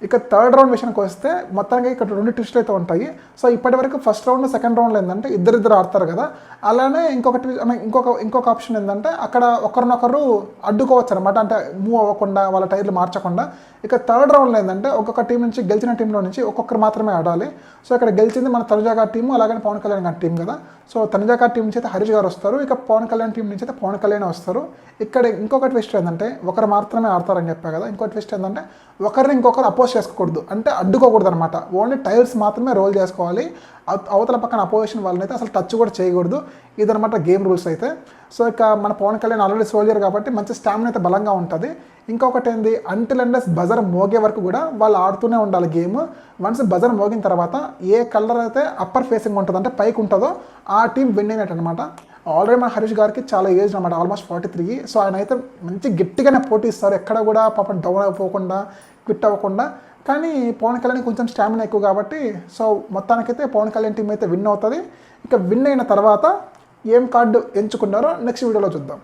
ఇక third round విషయానికి వస్తే మొత్తానికి ఇక్కడ 2 ట్విస్టులు అయితే ఉంటాయి. సో ఇప్పటివరకు ఫస్ట్ రౌండ్ సెకండ్ రౌండ్లో ఏంటంటే ఇద్దరు ఆడతారు కదా, అలానే ఇంకొక ఆప్షన్ ఏంటంటే అక్కడ ఒకరినొకరు అడ్డుకోవచ్చు అనమాట, అంటే మూవ్ అవ్వకుండా వాళ్ళ టైర్లు మార్చకుండా. ఇక థర్డ్ రౌండ్లో ఏంటంటే ఒక్కొక్క టీం నుంచి గెలిచిన టీంలో నుంచి ఒక్కొక్కరు మాత్రమే ఆడాలి. సో ఇక్కడ గెలిచింది మన తనుజ గారి టీము, అలాగే పవన్ కళ్యాణ్ గారి టీం కదా. సో తనుజ గారి టీం నుంచి అయితే హరీష్ గారు వస్తారు, ఇక పవన్ కళ్యాణ్ టీం నుంచి అయితే పవన్ కళ్యాణ్ వస్తారు. ఇక్కడ ఇంకొక ట్విస్ట్ ఏంటంటే ఒకరు మాత్రమే ఆడతారని చెప్పా కదా, ఇంకో ట్విస్ట్ ఏంటంటే ఒకరిని ఇంకొకరు అపోజ్ చేసుకోకూడదు, అంటే అడ్డుకోకూడదు అనమాట. ఓన్లీ టైర్స్ మాత్రమే రోల్ చేసుకోవాలి, అవతల పక్కన అపోజిషన్ వాళ్ళని అయితే అసలు టచ్ కూడా చేయకూడదు. ఇదనమాట గేమ్ రూల్స్ అయితే. సో ఇక మన పవన్ కళ్యాణ్ ఆల్రెడీ సోల్జర్ కాబట్టి మంచి స్టామినా అయితే బలంగా ఉంటుంది. ఇంకొకటి ఏంది, అంటిల్ అండ్ బజర్ మోగే వరకు కూడా వాళ్ళు ఆడుతూనే ఉండాలి గేమ్. వన్స్ బజర్ మోగిన తర్వాత ఏ కలర్ అయితే అప్పర్ ఫేసింగ్ ఉంటుందో, అంటే పైకి ఉంటుందో, ఆ టీం విన్ అయినట్టు అనమాట. ఆల్రెడీ మన హరీష్ గారికి చాలా ఏజ్ అనమాట, ఆల్మోస్ట్ 43. సో ఆయన అయితే మంచి గట్టిగానే పోటీ ఇస్తారు, ఎక్కడ కూడా పాపం డౌన్ అయిపోకుండా, క్విట్ అవ్వకుండా. కానీ పవన్ కళ్యాణ్ కొంచెం స్టామినా ఎక్కువ కాబట్టి సో మొత్తానికైతే పవన్ కళ్యాణ్ టీం అయితే విన్ అవుతుంది. ఇక విన్ అయిన తర్వాత ఏం కార్డు ఎంచుకున్నారో నెక్స్ట్ వీడియోలో చూద్దాం.